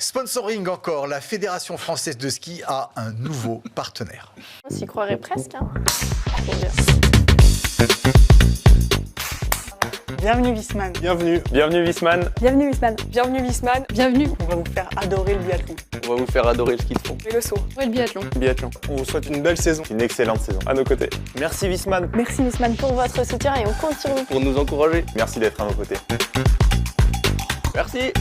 Sponsoring encore, la Fédération française de ski a un nouveau partenaire. On s'y croirait presque. Hein. Bienvenue Wiesmann. Bienvenue. Bienvenue Wiesmann. Bienvenue Wiesmann. Bienvenue Wiesmann. Bienvenue. On va vous faire adorer le biathlon. On va vous faire adorer le ski de fond. Et le saut. Et le biathlon. Biathlon. On vous souhaite une belle saison. Une excellente saison. À nos côtés. Merci Wiesmann. Merci Wiesmann pour votre soutien et on compte sur vous. Pour nous encourager. Merci d'être à nos côtés. Merci.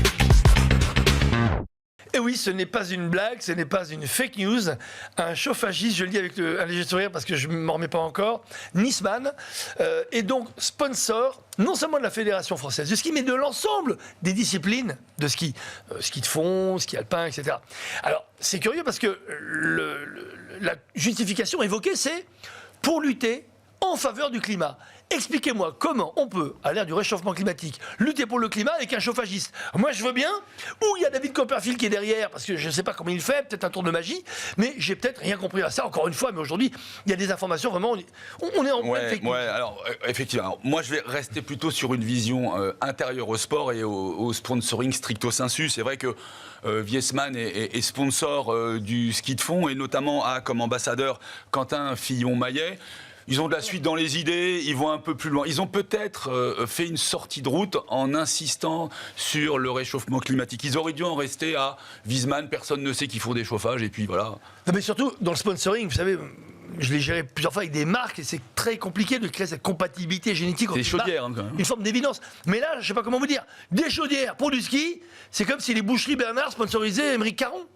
Et oui, ce n'est pas une blague, ce n'est pas une fake news. Un chauffagiste, je le dis avec un léger sourire parce que je ne m'en remets pas encore, Niceman, est donc sponsor non seulement de la Fédération française de ski, mais de l'ensemble des disciplines de ski. Ski de fond, ski alpin, etc. Alors, c'est curieux parce que la justification évoquée, c'est pour lutter en faveur du climat. Expliquez-moi comment on peut, à l'ère du réchauffement climatique, lutter pour le climat avec un chauffagiste. Moi, je veux bien. Ou il y a David Copperfield qui est derrière, parce que je ne sais pas comment il fait, peut-être un tour de magie, mais j'ai peut-être rien compris à ça, encore une fois. Mais aujourd'hui, il y a des informations vraiment... On est en pleine fake news. Alors, effectivement. Alors, moi, je vais rester plutôt sur une vision intérieure au sport et au sponsoring stricto sensu. C'est vrai que Wiesmann est sponsor du ski de fond, et notamment a comme ambassadeur Quentin Fillon-Maillet. Ils ont de la suite dans les idées, ils vont un peu plus loin. Ils ont peut-être fait une sortie de route en insistant sur le réchauffement climatique. Ils auraient dû en rester à Wiesmann, personne ne sait qu'ils font des chauffages, et puis voilà. Non, mais surtout, dans le sponsoring, vous savez... Je l'ai géré plusieurs fois avec des marques et c'est très compliqué de créer cette compatibilité génétique. C'est des chaudières, hein, quand même. Une forme d'évidence. Mais là, je ne sais pas comment vous dire. Des chaudières pour du ski, c'est comme si les boucheries Bernard sponsorisaient Émeric Caron.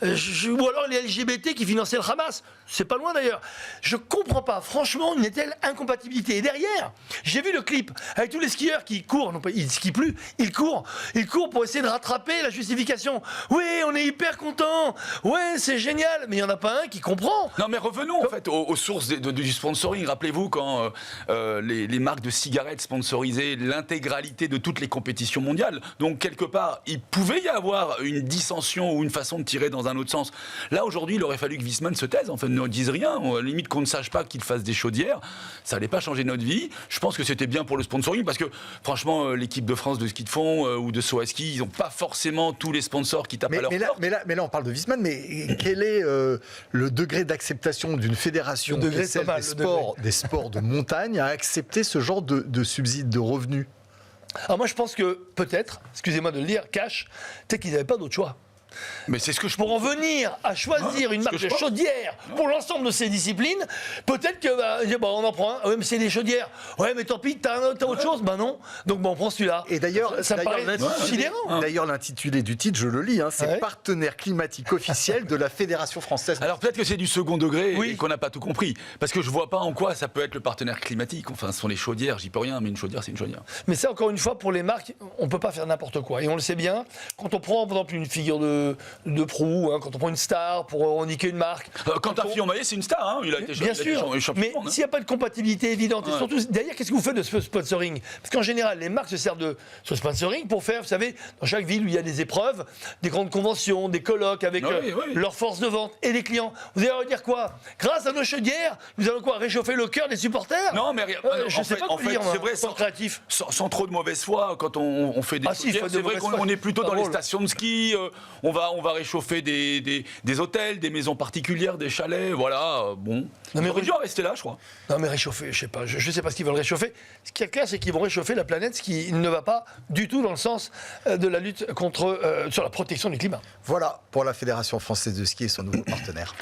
Ou alors les LGBT qui finançaient le Hamas. C'est pas loin d'ailleurs. Je comprends pas, franchement, une telle incompatibilité. Et derrière, j'ai vu le clip avec tous les skieurs qui courent. Non, ils ne skient plus, ils courent. Ils courent pour essayer de rattraper la justification. Oui, on est hyper contents. Ouais, c'est génial. Mais il n'y en a pas un qui comprend. Non, mais revenons en fait aux sources du sponsoring. Rappelez-vous quand les marques de cigarettes sponsorisaient l'intégralité de toutes les compétitions mondiales. Donc, quelque part, il pouvait y avoir une dissension ou une façon de tirer dans un autre sens. Là, aujourd'hui, il aurait fallu que Wiesmann se taise, en fait, ne dise rien. Limite qu'on ne sache pas qu'il fasse des chaudières. Ça n'allait pas changer notre vie. Je pense que c'était bien pour le sponsoring parce que, franchement, l'équipe de France de ski de fond ou de saut à ski, ils n'ont pas forcément tous les sponsors qui tapent à leur porte. Mais là, on parle de Wiesmann, mais quel est le degré d'acceptation d'une fédération des sports de montagne à accepter ce genre de subside, de revenus? Alors moi je pense que peut-être, excusez-moi de le dire, cash, peut-être qu'ils n'avaient pas d'autre choix. Mais c'est ce que je pour en venir à choisir une marque de chaudière pour l'ensemble de ces disciplines, peut-être que on en prend un. Ouais, mais c'est des chaudières. Ouais, mais tant pis, t'as autre chose. Ben non. Donc on prend celui-là. Et d'ailleurs, ça me paraît sidérant. D'ailleurs, l'intitulé du titre, je le lis, c'est partenaire climatique officiel de la Fédération française. Alors peut-être que c'est du second degré et qu'on n'a pas tout compris. Parce que je vois pas en quoi ça peut être le partenaire climatique. Enfin, ce sont les chaudières, j'y peux rien, mais une chaudière, c'est une chaudière. Mais ça, encore une fois, pour les marques, on peut pas faire n'importe quoi. Et on le sait bien. Quand on prend, par exemple, une figure de proue, quand on prend une star pour revendiquer une marque. Quentin Fillon-Maillet, c'est une star, il a été bien sûr. Mais s'il n'y a pas de compatibilité évidente, et surtout, derrière, qu'est-ce que vous faites de ce sponsoring? Parce qu'en général, les marques se servent de ce sponsoring pour faire, vous savez, dans chaque ville où il y a des épreuves, des grandes conventions, des colloques avec leur force de vente et les clients. Vous allez dire quoi? Grâce à nos chaudières, nous allons quoi? Réchauffer le cœur des supporters? Non, mais je ne sais pas quoi dire, c'est vrai, créatif. Sans trop de mauvaise foi, quand on fait des chaudières, c'est vrai qu'on est plutôt dans les stations de ski, on va réchauffer des hôtels, des maisons particulières, des chalets, voilà, bon. Non, mais on rester là, je crois. Non, mais réchauffer, je sais pas. Je sais pas ce qu'ils veulent réchauffer. Ce qui est clair, c'est qu'ils vont réchauffer la planète, ce qui ne va pas du tout dans le sens de la lutte sur la protection du climat. Voilà pour la Fédération française de ski et son nouveau partenaire.